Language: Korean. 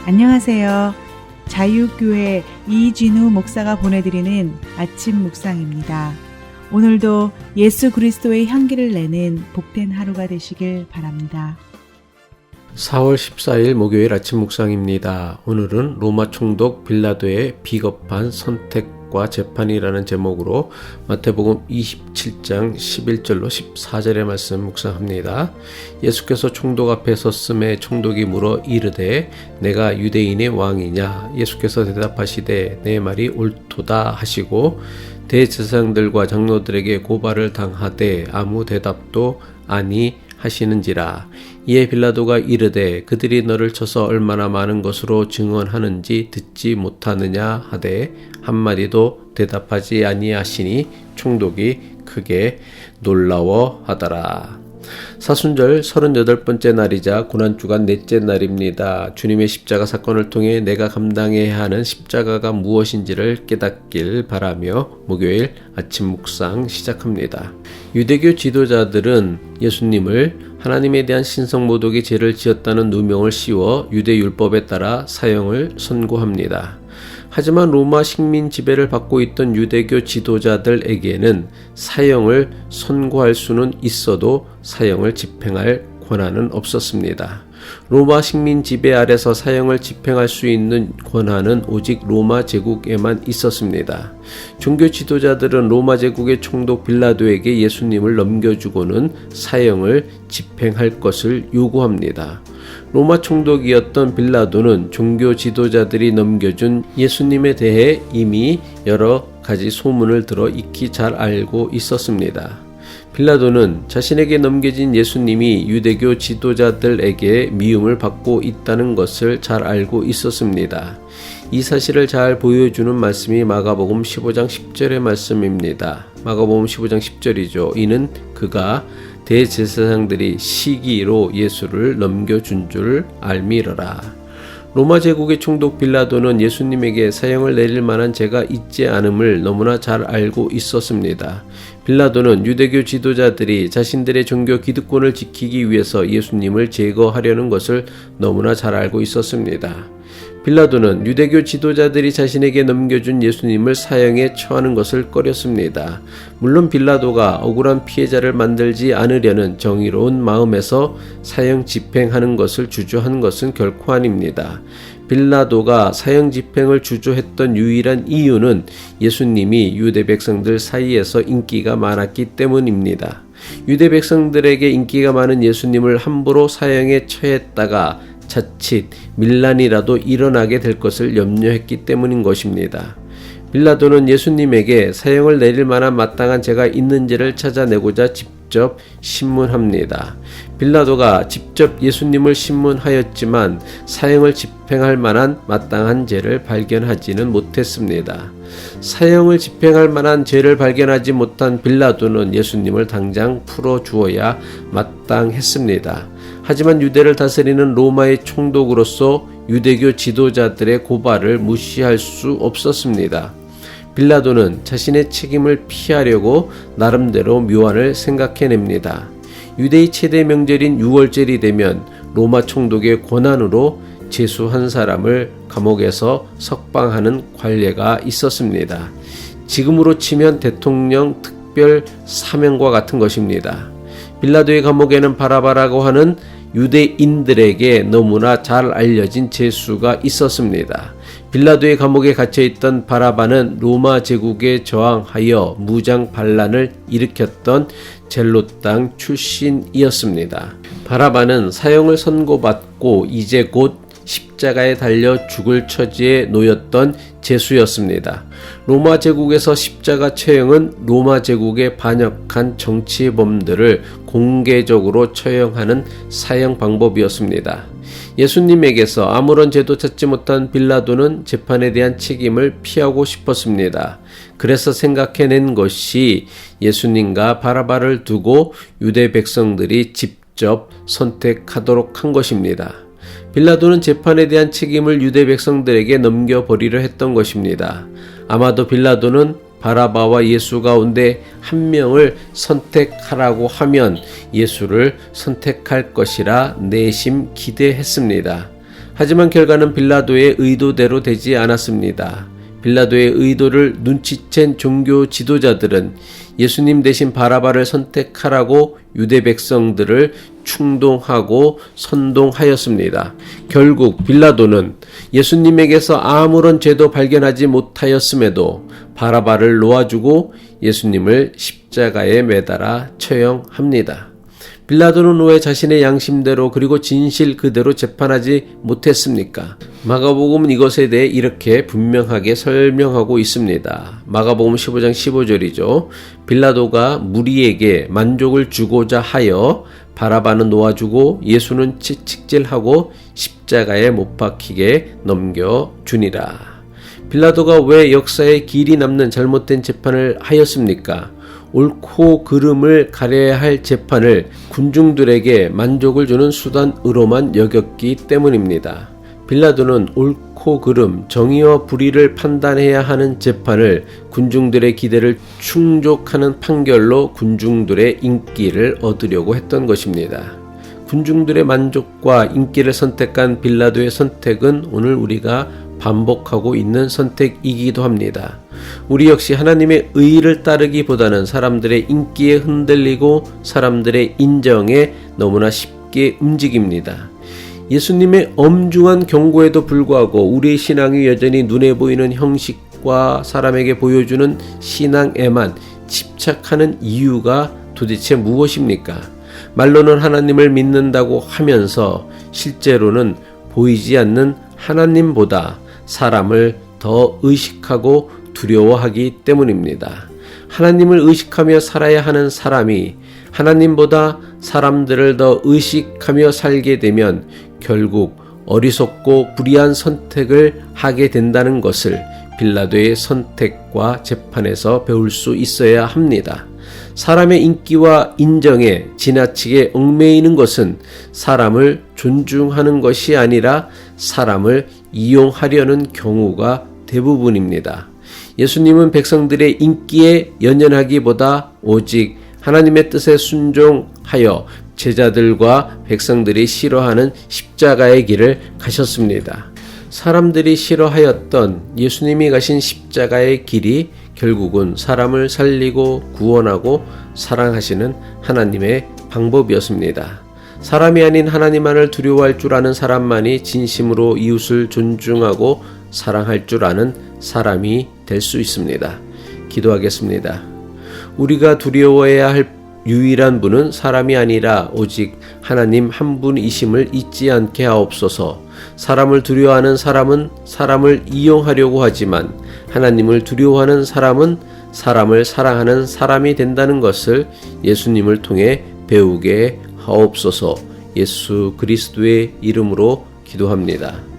안녕하세요. 자유교회 이진우 목사가 보내드리는 아침 묵상입니다. 오늘도 예수 그리스도의 향기를 내는 복된 하루가 되시길 바랍니다. 4월 14일 목요일 아침 묵상입니다. 오늘은 로마 총독 빌라도의 비겁한 선택과 재판이라는 제목으로 마태복음 27장 11절로 14절의 말씀 묵상합니다. 예수께서 총독 앞에 섰음에 총독이 물어 이르되 내가 유대인의 왕이냐? 예수께서 대답하시되 내 말이 옳도다 하시고 대제사장들과 장로들에게 고발을 당하되 아무 대답도 아니 하시는지라. 이에 빌라도가 이르되 그들이 너를 쳐서 얼마나 많은 것으로 증언하는지 듣지 못하느냐 하되 한마디도 대답하지 아니하시니 총독이 크게 놀라워하더라. 사순절 38번째 날이자 고난주간 넷째 날입니다. 주님의 십자가 사건을 통해 내가 감당해야 하는 십자가가 무엇인지를 깨닫길 바라며 목요일 아침 묵상 시작합니다. 유대교 지도자들은 예수님을 하나님에 대한 신성모독의 죄를 지었다는 누명을 씌워 유대율법에 따라 사형을 선고합니다. 하지만 로마 식민 지배를 받고 있던 유대교 지도자들에게는 사형을 선고할 수는 있어도 사형을 집행할 권한은 없었습니다. 로마 식민 지배 아래서 사형을 집행할 수 있는 권한은 오직 로마 제국에만 있었습니다. 종교 지도자들은 로마 제국의 총독 빌라도에게 예수님을 넘겨주고는 사형을 집행할 것을 요구합니다. 로마 총독이었던 빌라도는 종교 지도자들이 넘겨준 예수님에 대해 이미 여러 가지 소문을 들어 익히 잘 알고 있었습니다. 빌라도는 자신에게 넘겨진 예수님이 유대교 지도자들에게 미움을 받고 있다는 것을 잘 알고 있었습니다. 이 사실을 잘 보여주는 말씀이 마가복음 15장 10절의 말씀입니다. 마가복음 15장 10절이죠. 이는 그가 대제사장들이 시기로 예수를 넘겨준 줄 알미러라. 로마 제국의 총독 빌라도는 예수님에게 사형을 내릴 만한 죄가 있지 않음을 너무나 잘 알고 있었습니다. 빌라도는 유대교 지도자들이 자신들의 종교 기득권을 지키기 위해서 예수님을 제거하려는 것을 너무나 잘 알고 있었습니다. 빌라도는 유대교 지도자들이 자신에게 넘겨준 예수님을 사형에 처하는 것을 꺼렸습니다. 물론 빌라도가 억울한 피해자를 만들지 않으려는 정의로운 마음에서 사형 집행하는 것을 주저한 것은 결코 아닙니다. 빌라도가 사형 집행을 주저했던 유일한 이유는 예수님이 유대 백성들 사이에서 인기가 많았기 때문입니다. 유대 백성들에게 인기가 많은 예수님을 함부로 사형에 처했다가 자칫 밀란이라도 일어나게 될 것을 염려했기 때문인 것입니다. 빌라도는 예수님에게 사형을 내릴 만한 마땅한 죄가 있는지를 찾아내고자 직접 신문합니다. 빌라도가 직접 예수님을 신문하였지만 사형을 집행할 만한 마땅한 죄를 발견하지는 못했습니다. 사형을 집행할 만한 죄를 발견하지 못한 빌라도는 예수님을 당장 풀어주어야 마땅했습니다. 하지만 유대를 다스리는 로마의 총독으로서 유대교 지도자들의 고발을 무시할 수 없었습니다. 빌라도는 자신의 책임을 피하려고 나름대로 묘안을 생각해냅니다. 유대의 최대 명절인 유월절이 되면 로마 총독의 권한으로 죄수 한 사람을 감옥에서 석방하는 관례가 있었습니다. 지금으로 치면 대통령 특별 사명과 같은 것입니다. 빌라도의 감옥에는 바라바라고 하는 유대인들에게 너무나 잘 알려진 죄수가 있었습니다. 빌라도의 감옥에 갇혀있던 바라바는 로마 제국에 저항하여 무장 반란을 일으켰던 젤롯 당 출신이었습니다. 바라바는 사형을 선고받고 이제 곧 십자가에 달려 죽을 처지에 놓였던 죄수였습니다. 로마 제국에서 십자가 처형은 로마 제국에 반역한 정치범들을 공개적으로 처형하는 사형 방법이었습니다. 예수님에게서 아무런 죄도 찾지 못한 빌라도는 재판에 대한 책임을 피하고 싶었습니다. 그래서 생각해낸 것이 예수님과 바라바를 두고 유대 백성들이 직접 선택하도록 한 것입니다. 빌라도는 재판에 대한 책임을 유대 백성들에게 넘겨버리려 했던 것입니다. 아마도 빌라도는 바라바와 예수 가운데 한 명을 선택하라고 하면 예수를 선택할 것이라 내심 기대했습니다. 하지만 결과는 빌라도의 의도대로 되지 않았습니다. 빌라도의 의도를 눈치챈 종교 지도자들은 예수님 대신 바라바를 선택하라고 유대 백성들을 충동하고 선동하였습니다. 결국 빌라도는 예수님에게서 아무런 죄도 발견하지 못하였음에도 바라바를 놓아주고 예수님을 십자가에 매달아 처형합니다. 빌라도는 왜 자신의 양심대로 그리고 진실 그대로 재판하지 못했습니까? 마가복음은 이것에 대해 이렇게 분명하게 설명하고 있습니다. 마가복음 15장 15절이죠. 빌라도가 무리에게 만족을 주고자 하여 바라바는 놓아주고 예수는 채찍질하고 십자가에 못 박히게 넘겨주니라. 빌라도가 왜 역사에 길이 남는 잘못된 재판을 하였습니까? 옳고 그름을 가려야 할 재판을 군중들에게 만족을 주는 수단으로만 여겼기 때문입니다. 빌라도는 옳고 그름, 정의와 불의를 판단해야 하는 재판을 군중들의 기대를 충족하는 판결로 군중들의 인기를 얻으려고 했던 것입니다. 군중들의 만족과 인기를 선택한 빌라도의 선택은 오늘 우리가 반복하고 있는 선택이기도 합니다. 우리 역시 하나님의 의를 따르기보다는 사람들의 인기에 흔들리고 사람들의 인정에 너무나 쉽게 움직입니다. 예수님의 엄중한 경고에도 불구하고 우리의 신앙이 여전히 눈에 보이는 형식과 사람에게 보여주는 신앙에만 집착하는 이유가 도대체 무엇입니까? 말로는 하나님을 믿는다고 하면서 실제로는 보이지 않는 하나님보다 사람을 더 의식하고 두려워하기 때문입니다. 하나님을 의식하며 살아야 하는 사람이 하나님보다 사람들을 더 의식하며 살게 되면 결국 어리석고 불의한 선택을 하게 된다는 것을 빌라도의 선택과 재판에서 배울 수 있어야 합니다. 사람의 인기와 인정에 지나치게 얽매이는 것은 사람을 존중하는 것이 아니라 사람을 이용하려는 경우가 대부분입니다. 예수님은 백성들의 인기에 연연하기보다 오직 하나님의 뜻에 순종하여 제자들과 백성들이 싫어하는 십자가의 길을 가셨습니다. 사람들이 싫어하였던 예수님이 가신 십자가의 길이 결국은 사람을 살리고 구원하고 사랑하시는 하나님의 방법이었습니다. 사람이 아닌 하나님만을 두려워할 줄 아는 사람만이 진심으로 이웃을 존중하고 사랑할 줄 아는 사람이 될 수 있습니다. 기도하겠습니다. 우리가 두려워해야 할 유일한 분은 사람이 아니라 오직 하나님 한 분이심을 잊지 않게 하옵소서. 사람을 두려워하는 사람은 사람을 이용하려고 하지만 하나님을 두려워하는 사람은 사람을 사랑하는 사람이 된다는 것을 예수님을 통해 배우게 하옵소서. 예수 그리스도의 이름으로 기도합니다.